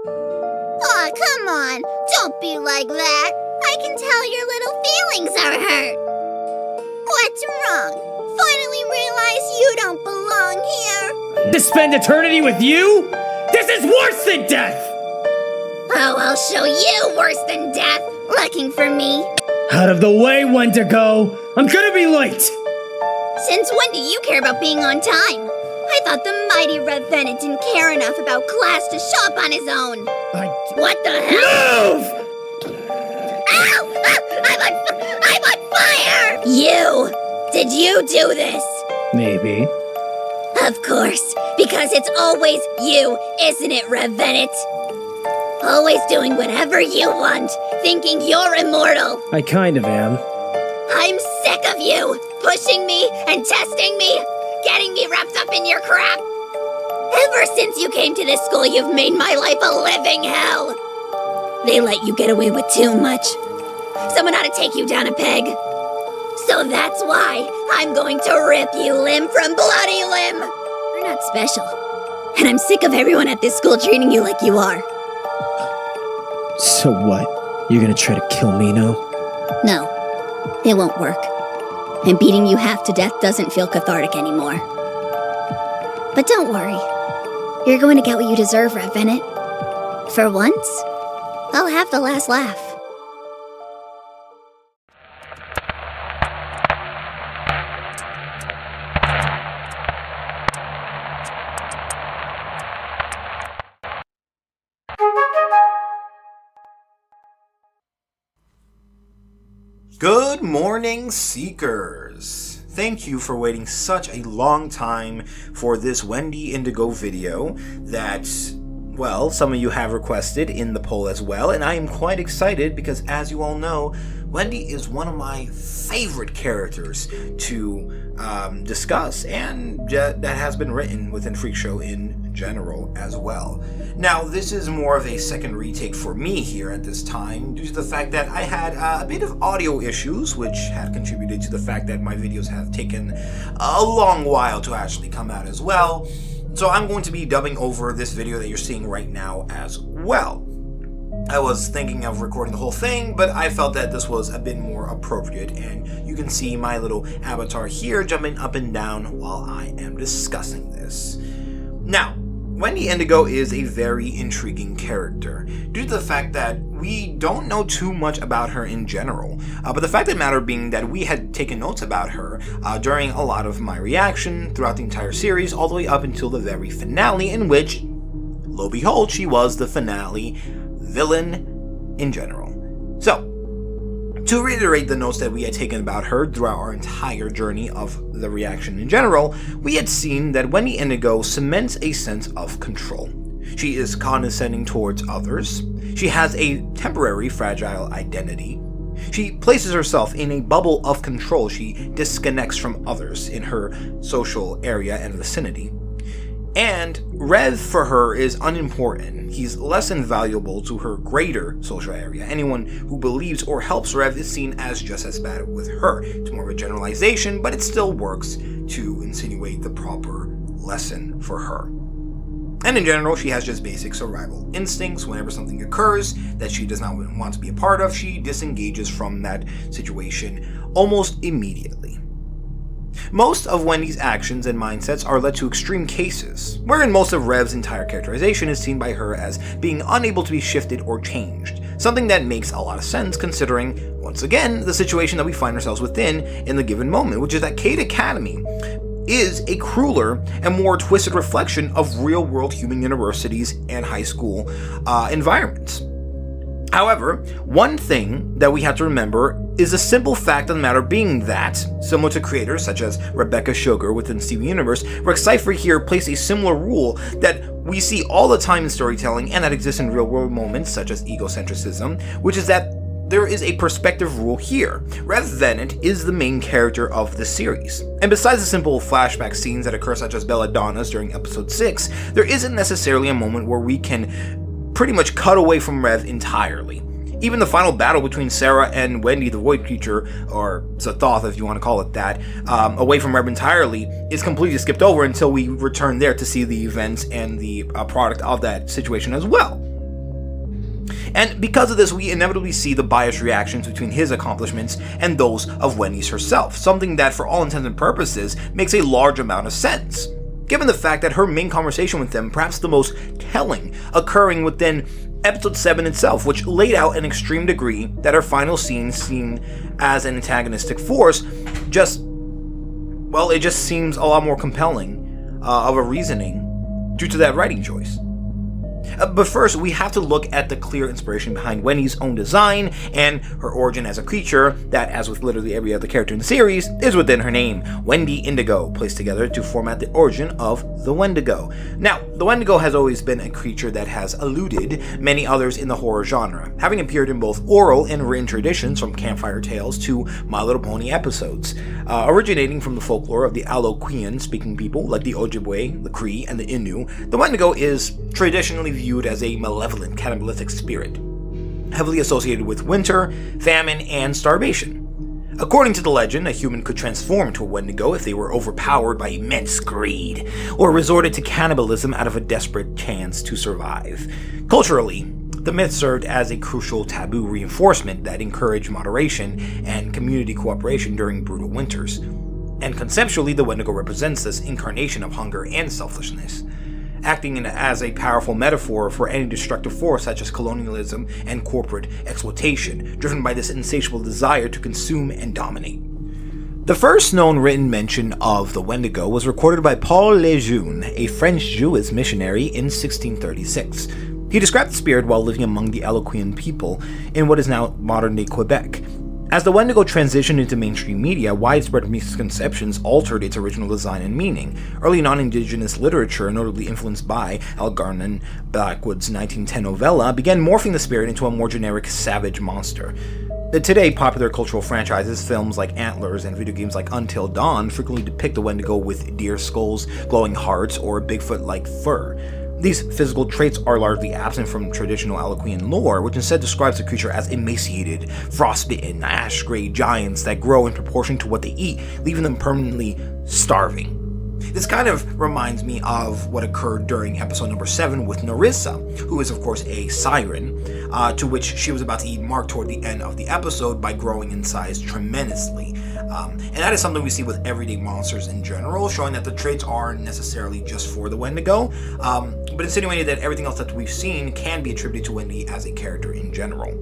Aw, come on. Don't be like that. I can tell your little feelings are hurt. What's wrong? Finally realize you don't belong here? To spend eternity with you? This is worse than death! Oh, I'll show you worse than death. Looking for me. Out of the way, Wendigo! I'm gonna be late! Since when do you care about being on time? I thought the mighty Rev Vennett didn't care enough about class to show up on his own. What the hell? Move! Ow! Ah, I'm on fire! You! Did you do this? Maybe. Of course, because it's always you, isn't it, Rev Vennett? Always doing whatever you want, thinking you're immortal. I kind of am. I'm sick of you, pushing me and testing me, getting me wrapped up in your crap. Ever since you came to this school, you've made my life a living hell. They let you get away with too much. Someone ought to take you down a peg. So that's why I'm going to rip you limb from bloody limb. You're not special. And I'm sick of everyone at this school treating you like you are. So what? You're gonna try to kill me now? No, it won't work. And beating you half to death doesn't feel cathartic anymore. But don't worry. You're going to get what you deserve, Rev Vennett. For once, I'll have the last laugh. Good morning, Seekers! Thank you for waiting such a long time for this Wendy Indigo video that, well, some of you have requested in the poll as well, and I am quite excited because, as you all know, Wendy is one of my favorite characters to discuss, and that has been written within Freak Show in general as well. Now, this is more of a second retake for me here at this time, due to the fact that I had a bit of audio issues, which had contributed to the fact that my videos have taken a long while to actually come out as well. So I'm going to be dubbing over this video that you're seeing right now as well. I was thinking of recording the whole thing, but I felt that this was a bit more appropriate, and you can see my little avatar here jumping up and down while I am discussing this. Now, Wendy Indigo is a very intriguing character, due to the fact that we don't know too much about her in general, but the fact of the matter being that we had taken notes about her during a lot of my reaction throughout the entire series, all the way up until the very finale, in which, lo and behold, she was the finale villain in general. So, to reiterate the notes that we had taken about her throughout our entire journey of the reaction in general, we had seen that Wendy Indigo cements a sense of control. She is condescending towards others. She has a temporary fragile identity. She places herself in a bubble of control. She disconnects from others in her social area and vicinity. And Rev for her is unimportant. He's less invaluable to her greater social area. Anyone who believes or helps Rev is seen as just as bad with her. It's more of a generalization, but it still works to insinuate the proper lesson for her. And in general, she has just basic survival instincts. Whenever something occurs that she does not want to be a part of, she disengages from that situation almost immediately. Most of Wendy's actions and mindsets are led to extreme cases, wherein most of Rev's entire characterization is seen by her as being unable to be shifted or changed, something that makes a lot of sense considering, once again, the situation that we find ourselves within in the given moment, which is that Kade Academy is a crueler and more twisted reflection of real-world human universities and high school environments. However, one thing that we have to remember is the simple fact of the matter being that, similar to creators such as Rebecca Sugar within Steven Universe, Rick Cypher here placed a similar rule that we see all the time in storytelling and that exists in real-world moments such as egocentrism, which is that there is a perspective rule here. Rev Vennett is the main character of the series. And besides the simple flashback scenes that occur such as Belladonna's during episode 6, there isn't necessarily a moment where we can pretty much cut away from Rev entirely. Even the final battle between Sarah and Wendy the Void Creature, or Zathoth if you want to call it that, away from Rev entirely, is completely skipped over until we return there to see the events and the product of that situation as well. And because of this, we inevitably see the biased reactions between his accomplishments and those of Wendy's herself, something that for all intents and purposes makes a large amount of sense, given the fact that her main conversation with him, perhaps the most telling, occurring within episode 7 itself, which laid out an extreme degree that her final scene, seen as an antagonistic force, it just seems a lot more compelling of a reasoning due to that writing choice. But first, we have to look at the clear inspiration behind Wendy's own design and her origin as a creature that, as with literally every other character in the series, is within her name, Wendy Indigo, placed together to format the origin of the Wendigo. Now, the Wendigo has always been a creature that has eluded many others in the horror genre, having appeared in both oral and written traditions from campfire tales to My Little Pony episodes. Originating from the folklore of the Algonquian-speaking people like the Ojibwa, the Cree, and the Innu, the Wendigo is traditionally viewed as a malevolent cannibalistic spirit, heavily associated with winter, famine, and starvation. According to the legend, a human could transform into a Wendigo if they were overpowered by immense greed, or resorted to cannibalism out of a desperate chance to survive. Culturally, the myth served as a crucial taboo reinforcement that encouraged moderation and community cooperation during brutal winters. And conceptually, the Wendigo represents this incarnation of hunger and selfishness, acting as a powerful metaphor for any destructive force such as colonialism and corporate exploitation, driven by this insatiable desire to consume and dominate. The first known written mention of the Wendigo was recorded by Paul Lejeune, a French Jewish missionary, in 1636. He described the spirit while living among the Algonquian people in what is now modern-day Quebec. As the Wendigo transitioned into mainstream media, widespread misconceptions altered its original design and meaning. Early non-Indigenous literature, notably influenced by Algernon Blackwood's 1910 novella, began morphing the spirit into a more generic savage monster. Today, popular cultural franchises, films like Antlers, and video games like Until Dawn frequently depict the Wendigo with deer skulls, glowing hearts, or Bigfoot-like fur. These physical traits are largely absent from traditional Algonquian lore, which instead describes the creature as emaciated, frostbitten, ash-gray giants that grow in proportion to what they eat, leaving them permanently starving. This kind of reminds me of what occurred during episode number 7 with Narissa, who is of course a siren, to which she was about to eat Mark toward the end of the episode by growing in size tremendously. And that is something we see with everyday monsters in general, showing that the traits aren't necessarily just for the Wendigo, but insinuating that everything else that we've seen can be attributed to Wendy as a character in general.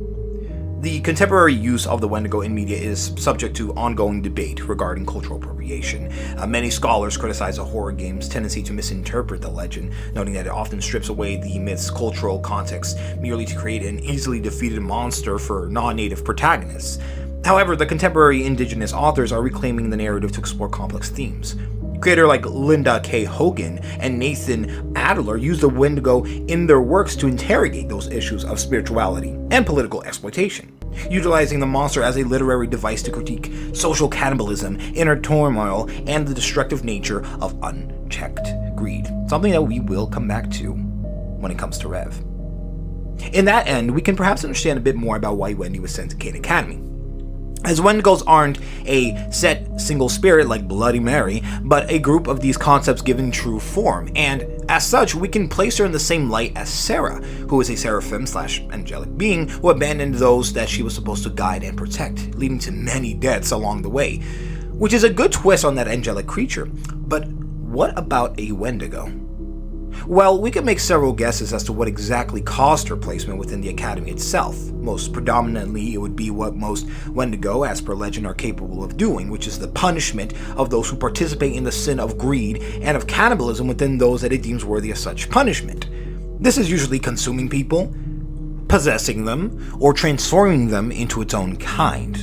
The contemporary use of the Wendigo in media is subject to ongoing debate regarding cultural appropriation. Many scholars criticize a horror game's tendency to misinterpret the legend, noting that it often strips away the myth's cultural context merely to create an easily defeated monster for non-native protagonists. However, the contemporary indigenous authors are reclaiming the narrative to explore complex themes. Creators like Linda K. Hogan and Nathan Adler use the Wendigo in their works to interrogate those issues of spirituality and political exploitation, utilizing the monster as a literary device to critique social cannibalism, inner turmoil, and the destructive nature of unchecked greed, something that we will come back to when it comes to Rev. In that end, we can perhaps understand a bit more about why Wendy was sent to Kade Academy, as Wendigos aren't a set single spirit like Bloody Mary, but a group of these concepts given true form, and as such, we can place her in the same light as Sarah, who is a seraphim/angelic being who abandoned those that she was supposed to guide and protect, leading to many deaths along the way, which is a good twist on that angelic creature. But what about a Wendigo? Well, we could make several guesses as to what exactly caused her placement within the Academy itself. Most predominantly, it would be what most Wendigo, as per legend, are capable of doing, which is the punishment of those who participate in the sin of greed and of cannibalism within those that it deems worthy of such punishment. This is usually consuming people, possessing them, or transforming them into its own kind.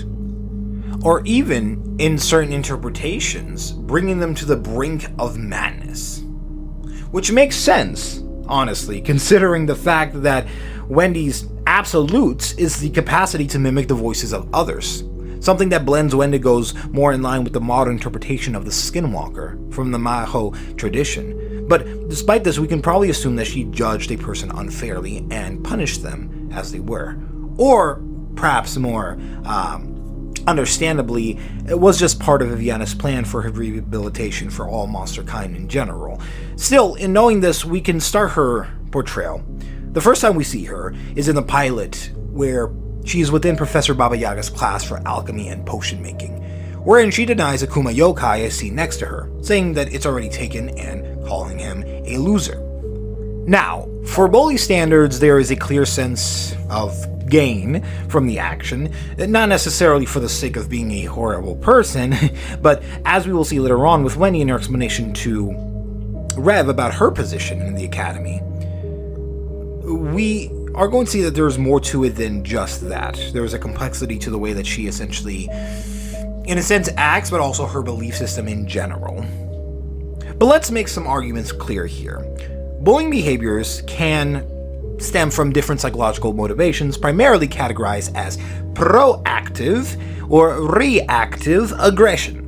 Or even, in certain interpretations, bringing them to the brink of madness. Which makes sense, honestly, considering the fact that Wendy's absolutes is the capacity to mimic the voices of others, something that blends Wendigos more in line with the modern interpretation of the Skinwalker from the Maho tradition. But despite this, we can probably assume that she judged a person unfairly and punished them as they were. Or, perhaps more understandably, it was just part of Viviana's plan for her rehabilitation for all monster kind in general. Still, in knowing this, we can start her portrayal. The first time we see her is in the pilot, where she is within Professor Baba Yaga's class for alchemy and potion making, wherein she denies Akuma yokai is seen next to her, saying that it's already taken and calling him a loser. Now, for bully standards, there is a clear sense of gain from the action, not necessarily for the sake of being a horrible person, but as we will see later on with Wendy in her explanation to Rev about her position in the Academy, we are going to see that there's more to it than just that. There's a complexity to the way that she essentially, in a sense, acts, but also her belief system in general. But let's make some arguments clear here. Bullying behaviors can stem from different psychological motivations, primarily categorized as proactive or reactive aggression.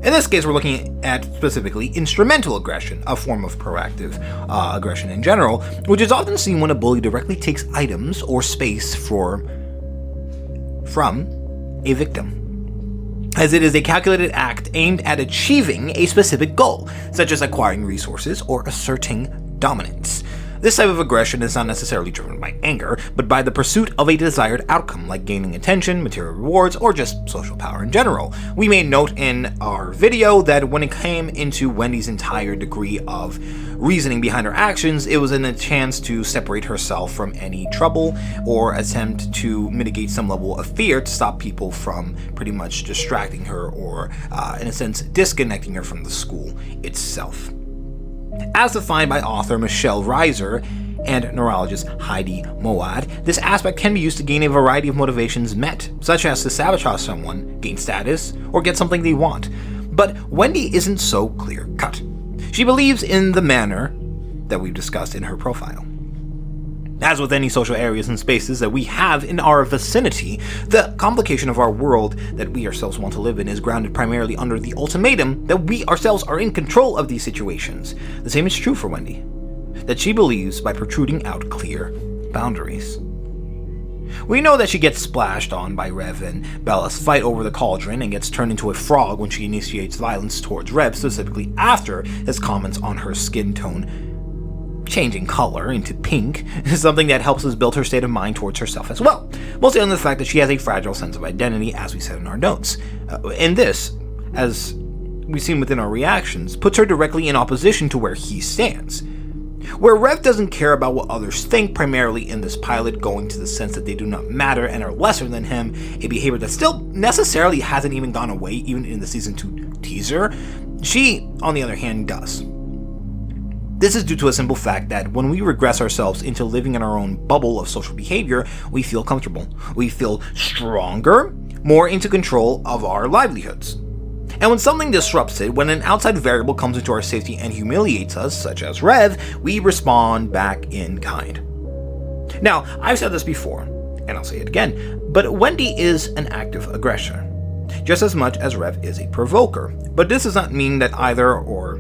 In this case, we're looking at specifically instrumental aggression, a form of proactive aggression in general, which is often seen when a bully directly takes items or space from a victim, as it is a calculated act aimed at achieving a specific goal, such as acquiring resources or asserting dominance. This type of aggression is not necessarily driven by anger, but by the pursuit of a desired outcome, like gaining attention, material rewards, or just social power in general. We made note in our video that when it came into Wendy's entire degree of reasoning behind her actions, it was in a chance to separate herself from any trouble or attempt to mitigate some level of fear to stop people from pretty much distracting her or, in a sense, disconnecting her from the school itself. As defined by author Michelle Reiser and neurologist Heidi Moad, this aspect can be used to gain a variety of motivations met, such as to sabotage someone, gain status, or get something they want. But Wendy isn't so clear-cut. She believes in the manner that we've discussed in her profile. As with any social areas and spaces that we have in our vicinity, the complication of our world that we ourselves want to live in is grounded primarily under the ultimatum that we ourselves are in control of these situations. The same is true for Wendy, that she believes by protruding out clear boundaries. We know that she gets splashed on by Rev and Bella's fight over the cauldron and gets turned into a frog when she initiates violence towards Rev, specifically after his comments on her skin tone changing color into pink is something that helps us build her state of mind towards herself as well, mostly on the fact that she has a fragile sense of identity, as we said in our notes. And this, as we've seen within our reactions, puts her directly in opposition to where he stands. Where Rev doesn't care about what others think, primarily in this pilot going to the sense that they do not matter and are lesser than him, a behavior that still necessarily hasn't even gone away even in the Season 2 teaser, she, on the other hand, does. This is due to a simple fact that when we regress ourselves into living in our own bubble of social behavior, we feel comfortable. We feel stronger, more into control of our livelihoods. And when something disrupts it, when an outside variable comes into our safety and humiliates us, such as Rev, we respond back in kind. Now, I've said this before, and I'll say it again, but Wendy is an active aggressor, just as much as Rev is a provoker. But this does not mean that either or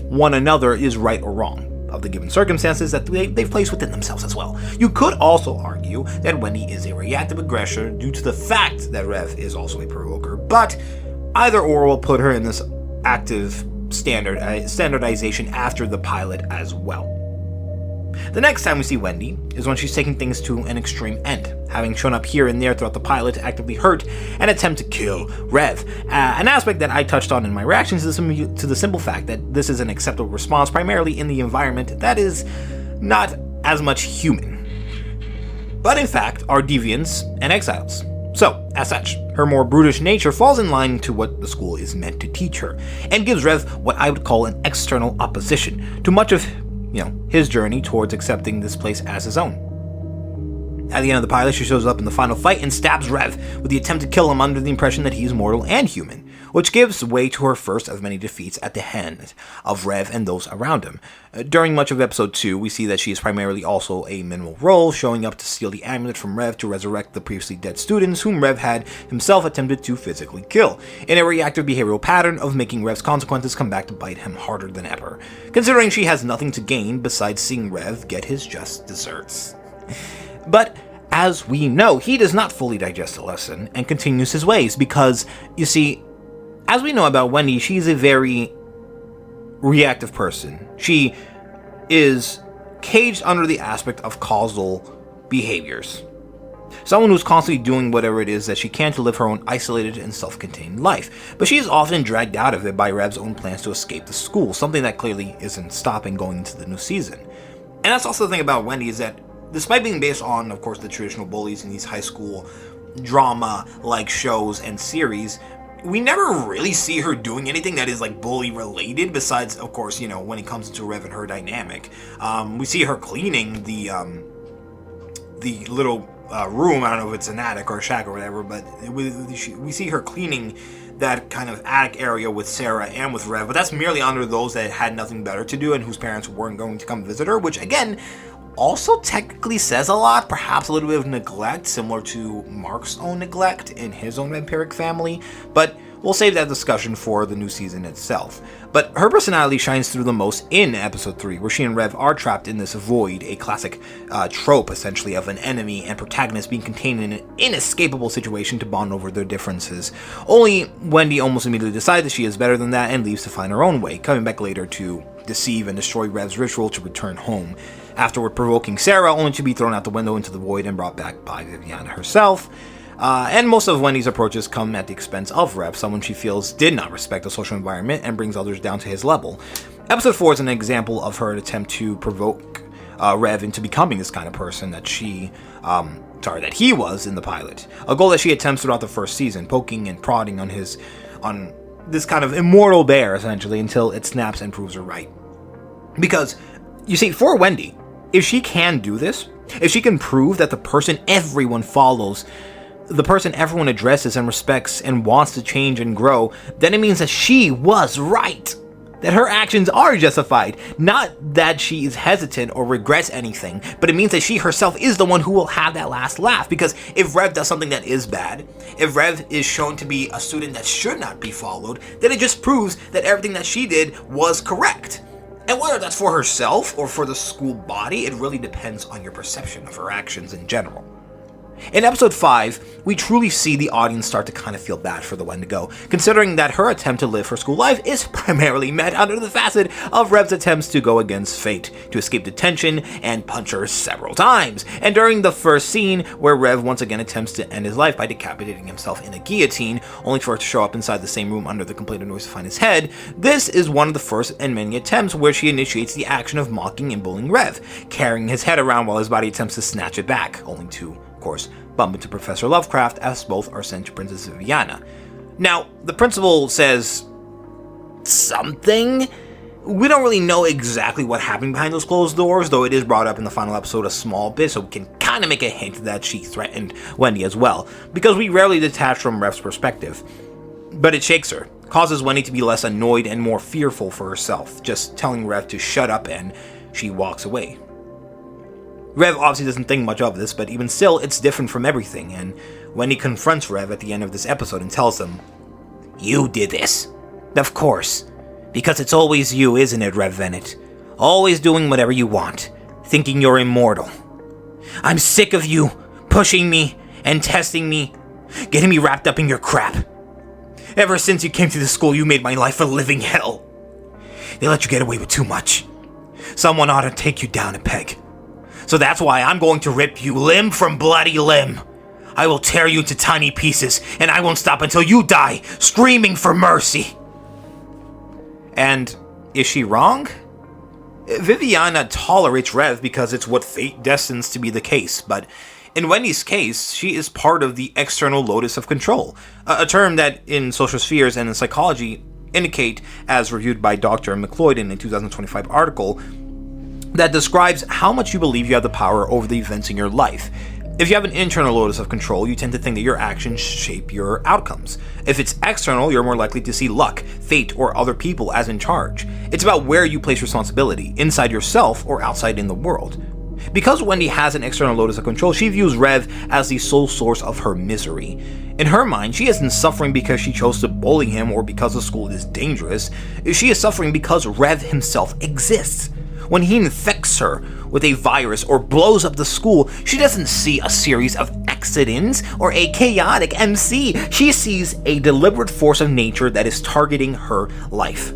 one another is right or wrong of the given circumstances that they've placed within themselves as well. You could also argue that Wendy is a reactive aggressor due to the fact that Rev is also a provoker, but either or will put her in this active standardization after the pilot as well. The next time we see Wendy is when she's taking things to an extreme end, having shown up here and there throughout the pilot to actively hurt and attempt to kill Rev. An aspect that I touched on in my reactions to the simple fact that this is an acceptable response primarily in the environment that is not as much human, but in fact are deviants and exiles. So, as such, her more brutish nature falls in line to what the school is meant to teach her, and gives Rev what I would call an external opposition to much of his journey towards accepting this place as his own. At the end of the pilot, she shows up in the final fight and stabs Rev with the attempt to kill him under the impression that he is mortal and human, which gives way to her first of many defeats at the hands of Rev and those around him. During much of episode 2, we see that she is primarily also a minimal role, showing up to steal the amulet from Rev to resurrect the previously dead students whom Rev had himself attempted to physically kill, in a reactive behavioral pattern of making Rev's consequences come back to bite him harder than ever, considering she has nothing to gain besides seeing Rev get his just desserts. But as we know, he does not fully digest the lesson and continues his ways because, you see, as we know about Wendy, she's a very reactive person. She is caged under the aspect of causal behaviors. Someone who's constantly doing whatever it is that she can to live her own isolated and self-contained life, but she is often dragged out of it by Rev's own plans to escape the school, something that clearly isn't stopping going into the new season. And that's also the thing about Wendy, is that despite being based on, of course, the traditional bullies in these high school drama-like shows and series, we never really see her doing anything that is like bully related, besides, of course, when it comes to Rev and her dynamic. We see her cleaning the little room. I don't know if it's an attic or a shack or whatever, but we see her cleaning that kind of attic area with Sarah and with Rev, but that's merely under those that had nothing better to do and whose parents weren't going to come visit her, which again also technically says a lot, perhaps a little bit of neglect, similar to Mark's own neglect in his own vampiric family, but we'll save that discussion for the new season itself. But her personality shines through the most in episode 3, where she and Rev are trapped in this void, a classic trope, essentially, of an enemy and protagonist being contained in an inescapable situation to bond over their differences. Only Wendy almost immediately decides that she is better than that and leaves to find her own way, coming back later to deceive and destroy Rev's ritual to return home, afterward provoking Sarah, only to be thrown out the window into the void and brought back by Viviana herself. And most of Wendy's approaches come at the expense of Rev, someone she feels did not respect the social environment and brings others down to his level. Episode 4 is an example of her attempt to provoke Rev into becoming this kind of person that that he was in the pilot. A goal that she attempts throughout the first season, poking and prodding on this kind of immortal bear, essentially, until it snaps and proves her right. Because, you see, for Wendy, if she can do this, if she can prove that the person everyone follows, the person everyone addresses and respects and wants to change and grow, then it means that she was right. That her actions are justified. Not that she is hesitant or regrets anything, but it means that she herself is the one who will have that last laugh. Because if Rev does something that is bad, if Rev is shown to be a student that should not be followed, then it just proves that everything that she did was correct. And whether that's for herself or for the school body, it really depends on your perception of her actions in general. In episode 5, we truly see the audience start to kind of feel bad for the Wendigo, considering that her attempt to live her school life is primarily met under the facet of Rev's attempts to go against fate, to escape detention and punch her several times. And during the first scene, where Rev once again attempts to end his life by decapitating himself in a guillotine, only for it to show up inside the same room under the complete noise to find his head, this is one of the first and many attempts where she initiates the action of mocking and bullying Rev, carrying his head around while his body attempts to snatch it back, only to course, bump into Professor Lovecraft, as both are sent to Princess Viviana. Now, the principal says something. We don't really know exactly what happened behind those closed doors, though it is brought up in the final episode a small bit, so we can kind of make a hint that she threatened Wendy as well, because we rarely detach from Rev's perspective. But it shakes her, causes Wendy to be less annoyed and more fearful for herself, just telling Rev to shut up, and she walks away. Rev obviously doesn't think much of this, but even still, it's different from everything, and Wendy confronts Rev at the end of this episode and tells him, "You did this. Of course. Because it's always you, isn't it, Rev Vennett? Always doing whatever you want, thinking you're immortal. I'm sick of you pushing me and testing me, getting me wrapped up in your crap. Ever since you came to the school, you made my life a living hell. They let you get away with too much. Someone ought to take you down a peg. So that's why I'm going to rip you limb from bloody limb. I will tear you into tiny pieces, and I won't stop until you die, screaming for mercy." And is she wrong? Viviana tolerates Rev because it's what fate destines to be the case, but in Wendy's case, she is part of the external locus of control, a term that in social spheres and in psychology indicate, as reviewed by Dr. McLeod in a 2025 article, that describes how much you believe you have the power over the events in your life. If you have an internal locus of control, you tend to think that your actions shape your outcomes. If it's external, you're more likely to see luck, fate, or other people as in charge. It's about where you place responsibility, inside yourself or outside in the world. Because Wendy has an external locus of control, she views Rev as the sole source of her misery. In her mind, she isn't suffering because she chose to bully him or because the school is dangerous. She is suffering because Rev himself exists. When he infects her with a virus or blows up the school, she doesn't see a series of accidents or a chaotic MC. She sees a deliberate force of nature that is targeting her life.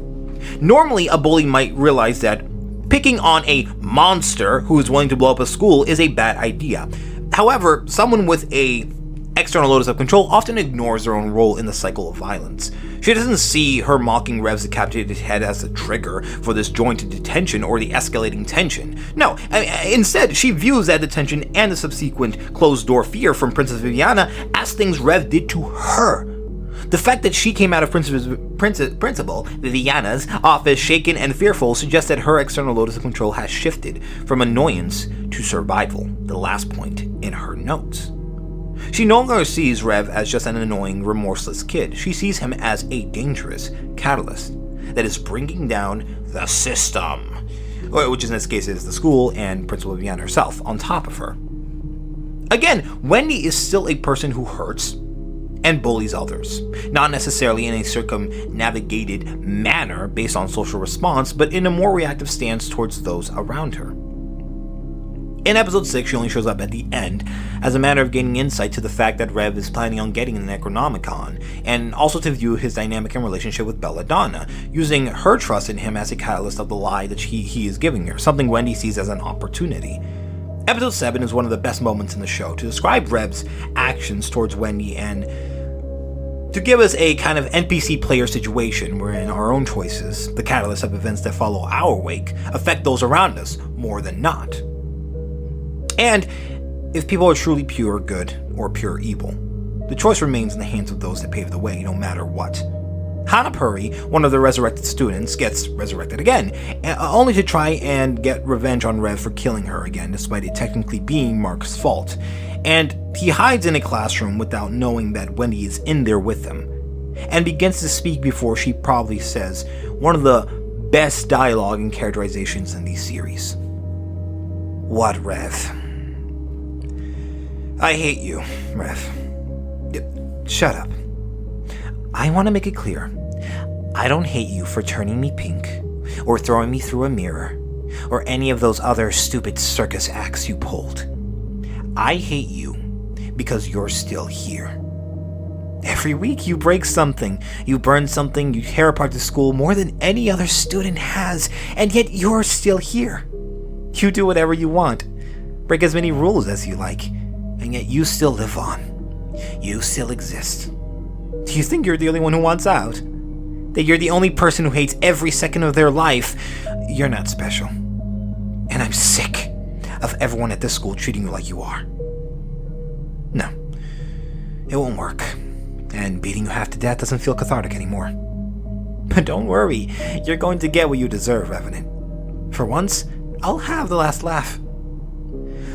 Normally, a bully might realize that Picking on a monster who is willing to blow up a school is a bad idea. However, someone with a external locus of control often ignores their own role in the cycle of violence. She doesn't see her mocking Rev's decapitated head as the trigger for this jointed detention or the escalating tension. No, instead, she views that detention and the subsequent closed-door fear from Princess Viviana as things Rev did to her. The fact that she came out of Principal Viviana's office shaken and fearful suggests that her external locus of control has shifted from annoyance to survival, the last point in her notes. She no longer sees Rev as just an annoying, remorseless kid. She sees him as a dangerous catalyst that is bringing down the system, which in this case is the school and Principal Viviana herself on top of her. Again, Wendy is still a person who hurts and bullies others, not necessarily in a circumnavigated manner based on social response, but in a more reactive stance towards those around her. In episode 6, she only shows up at the end as a matter of gaining insight to the fact that Rev is planning on getting an Necronomicon, and also to view his dynamic and relationship with Belladonna, using her trust in him as a catalyst of the lie that he is giving her, something Wendy sees as an opportunity. Episode 7 is one of the best moments in the show to describe Rev's actions towards Wendy and to give us a kind of NPC player situation wherein our own choices, the catalyst of events that follow our wake, affect those around us more than not. And if people are truly pure good or pure evil, the choice remains in the hands of those that pave the way, no matter what. Hanapuri, one of the resurrected students, gets resurrected again, only to try and get revenge on Rev for killing her again, despite it technically being Mark's fault. And he hides in a classroom without knowing that Wendy is in there with him, and begins to speak before she probably says one of the best dialogue and characterizations in these series. What, Rev? I hate you, Rev. Shut up. I want to make it clear. I don't hate you for turning me pink, or throwing me through a mirror, or any of those other stupid circus acts you pulled. I hate you because you're still here. Every week you break something, you burn something, you tear apart the school more than any other student has, and yet you're still here. You do whatever you want, break as many rules as you like, and yet you still live on. You still exist. Do you think you're the only one who wants out? That you're the only person who hates every second of their life? You're not special. And I'm sick of everyone at this school treating you like you are. No, it won't work. And beating you half to death doesn't feel cathartic anymore. But don't worry, you're going to get what you deserve, Rev Vennett. For once, I'll have the last laugh.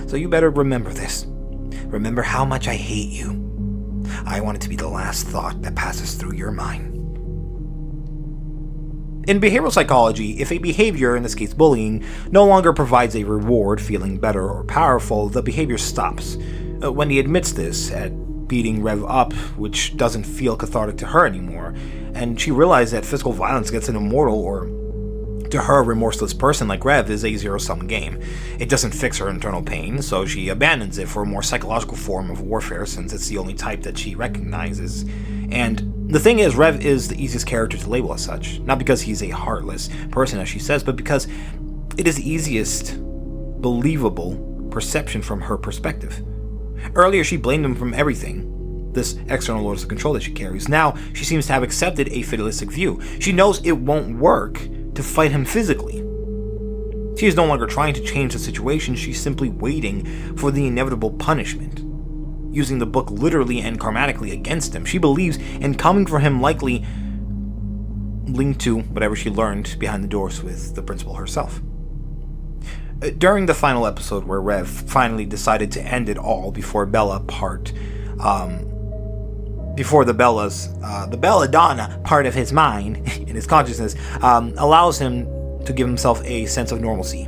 So you better remember this. Remember how much I hate you. I want it to be the last thought that passes through your mind. In behavioral psychology, if a behavior, in this case bullying, no longer provides a reward, feeling better or powerful, the behavior stops. Wendy admits this at beating Rev up, which doesn't feel cathartic to her anymore, and she realizes that physical violence against an immortal or to her, a remorseless person like Rev is a zero-sum game. It doesn't fix her internal pain, so she abandons it for a more psychological form of warfare since it's the only type that she recognizes. And the thing is, Rev is the easiest character to label as such, not because he's a heartless person as she says, but because it is the easiest believable perception from her perspective. Earlier she blamed him from everything, this external locus of control that she carries. Now she seems to have accepted a fatalistic view. She knows it won't work to fight him physically. She is no longer trying to change the situation, she's simply waiting for the inevitable punishment, using the book literally and karmatically against him. She believes in coming for him, likely linked to whatever she learned behind the doors with the principal herself. During the final episode where Rev finally decided to end it all before Bella part, before the Belladonna part of his mind, in his consciousness, allows him to give himself a sense of normalcy,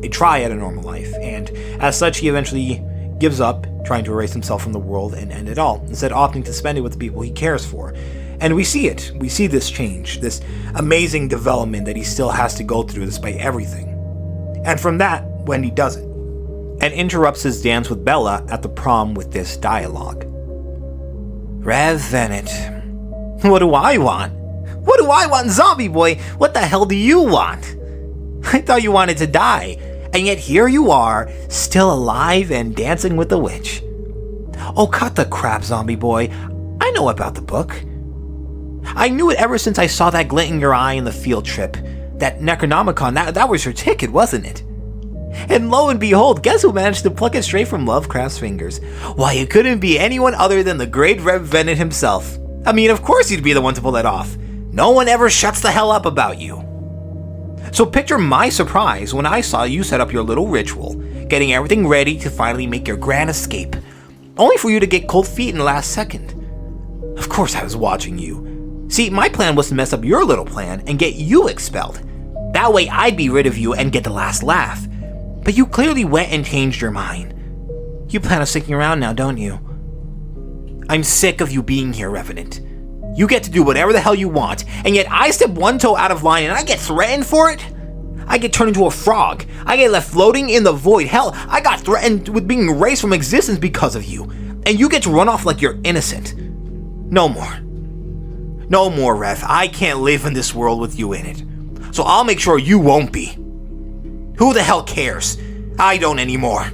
a try at a normal life, and as such he eventually gives up trying to erase himself from the world and end it all, instead opting to spend it with the people he cares for. And we see it. We see this change, this amazing development that he still has to go through despite everything. And from that, Wendy does it, and interrupts his dance with Bella at the prom with this dialogue. Rev Vennett, what do I want? What do I want, zombie boy? What the hell do you want? I thought you wanted to die, and yet here you are, still alive and dancing with the witch. Oh, cut the crap, zombie boy. I know about the book. I knew it ever since I saw that glint in your eye in the field trip. That Necronomicon, that was your ticket, wasn't it? And lo and behold, guess who managed to pluck it straight from Lovecraft's fingers? Why, it couldn't be anyone other than the great Rev Vennett himself. I mean, of course he'd be the one to pull that off. No one ever shuts the hell up about you. So picture my surprise when I saw you set up your little ritual, getting everything ready to finally make your grand escape, only for you to get cold feet in the last second. Of course I was watching you. See, my plan was to mess up your little plan and get you expelled. That way I'd be rid of you and get the last laugh. But you clearly went and changed your mind. You plan on sticking around now, don't you? I'm sick of you being here, Revenant. You get to do whatever the hell you want, and yet I step one toe out of line and I get threatened for it? I get turned into a frog. I get left floating in the void. Hell, I got threatened with being erased from existence because of you. And you get to run off like you're innocent. No more. No more, Rev. I can't live in this world with you in it. So I'll make sure you won't be. Who the hell cares? I don't anymore.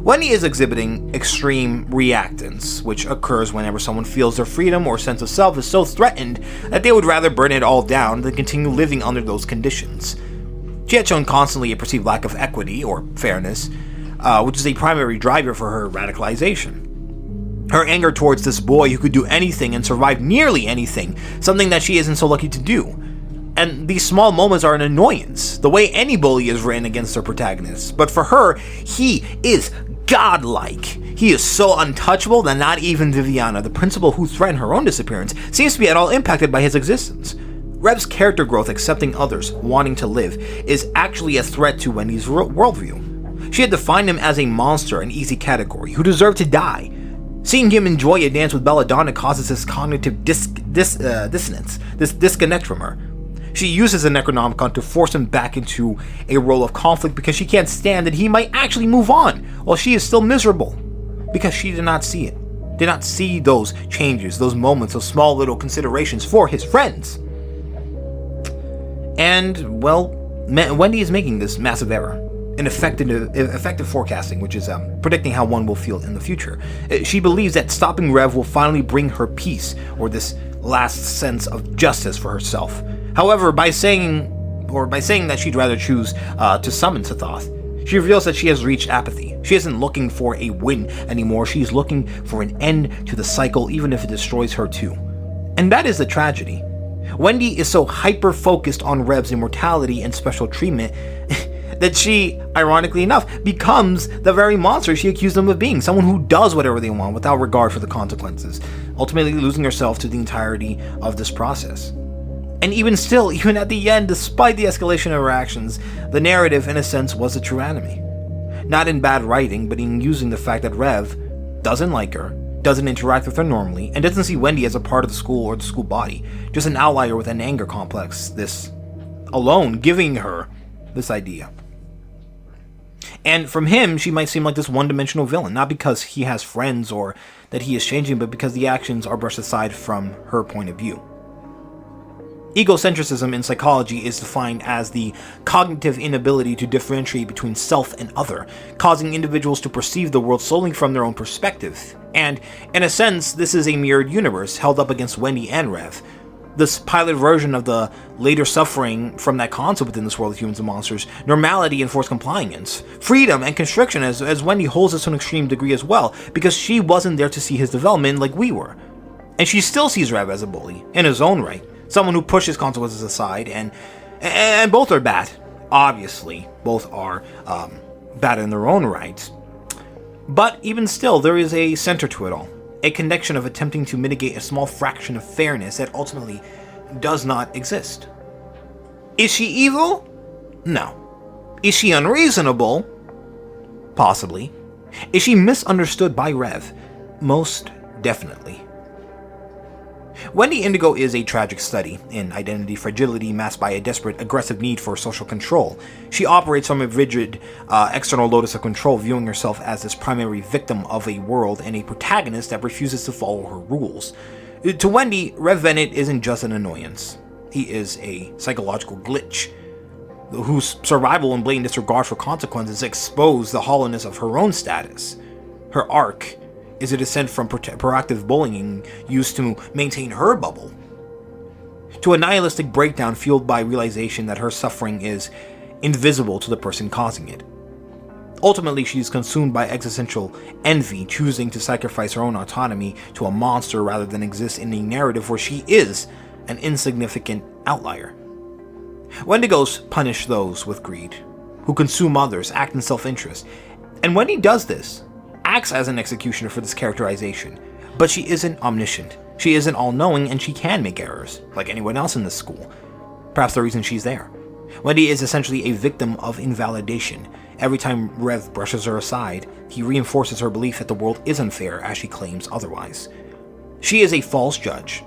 Wendy is exhibiting extreme reactance, which occurs whenever someone feels their freedom or sense of self is so threatened that they would rather burn it all down than continue living under those conditions. She had shown constantly a perceived lack of equity or fairness, which is a primary driver for her radicalization. Her anger towards this boy who could do anything and survive nearly anything, something that she isn't so lucky to do. And these small moments are an annoyance, the way any bully is written against their protagonist. But for her, he is godlike. He is so untouchable that not even Viviana, the principal who threatened her own disappearance, seems to be at all impacted by his existence. Rev's character growth, accepting others, wanting to live, is actually a threat to Wendy's worldview. She had defined him as a monster, an easy category, who deserved to die. Seeing him enjoy a dance with Belladonna causes this cognitive dissonance, this disconnect from her. She uses the Necronomicon to force him back into a role of conflict because she can't stand that he might actually move on while she is still miserable. Because she did not see it. Did not see those changes, those moments, those small little considerations for his friends. And, well, Wendy is making this massive error in effective forecasting, which is predicting how one will feel in the future. She believes that stopping Rev will finally bring her peace, or this last sense of justice for herself. However, by saying that she'd rather choose to summon Sothoth, she reveals that she has reached apathy. She isn't looking for a win anymore, she's looking for an end to the cycle, even if it destroys her too. And that is the tragedy. Wendy is so hyper-focused on Rev's immortality and special treatment that she, ironically enough, becomes the very monster she accused them of being, someone who does whatever they want without regard for the consequences, ultimately losing herself to the entirety of this process. And even still, even at the end, despite the escalation of her actions, the narrative, in a sense, was the true enemy. Not in bad writing, but in using the fact that Rev doesn't like her, doesn't interact with her normally, and doesn't see Wendy as a part of the school or the school body, just an outlier with an anger complex, this alone giving her this idea. And from him, she might seem like this one-dimensional villain, not because he has friends or that he is changing, but because the actions are brushed aside from her point of view. Egocentrism in psychology is defined as the cognitive inability to differentiate between self and other, causing individuals to perceive the world solely from their own perspective. And, in a sense, this is a mirrored universe held up against Wendy and Rev. This pilot version of the later suffering from that concept within this world of humans and monsters, normality and forced compliance, freedom and constriction, as Wendy holds this to an extreme degree as well, because she wasn't there to see his development like we were. And she still sees Rev as a bully, in his own right. Someone who pushes consequences aside, and both are bad. Obviously, both are bad in their own right. But even still, there is a center to it all. A connection of attempting to mitigate a small fraction of fairness that ultimately does not exist. Is she evil? No. Is she unreasonable? Possibly. Is she misunderstood by Rev? Most definitely. Wendy Indigo is a tragic study in identity fragility masked by a desperate, aggressive need for social control. She operates from a rigid, external locus of control, viewing herself as this primary victim of a world and a protagonist that refuses to follow her rules. To Wendy, Rev Vennett isn't just an annoyance. He is a psychological glitch. whose survival and blatant disregard for consequences expose the hollowness of her own status. Her arc is a descent from proactive bullying used to maintain her bubble, to a nihilistic breakdown fueled by realization that her suffering is invisible to the person causing it. Ultimately, she is consumed by existential envy, choosing to sacrifice her own autonomy to a monster rather than exist in a narrative where she is an insignificant outlier. Wendigos punish those with greed, who consume others, act in self-interest. And Wendy does this, acts as an executioner for this characterization, but she isn't omniscient. She isn't all-knowing, and she can make errors, like anyone else in this school. Perhaps the reason she's there. Wendy is essentially a victim of invalidation. Every time Rev brushes her aside, he reinforces her belief that the world is unfair as she claims otherwise. She is a false judge,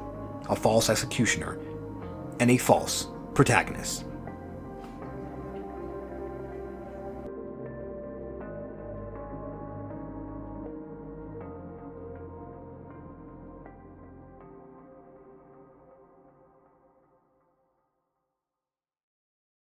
a false executioner, and a false protagonist.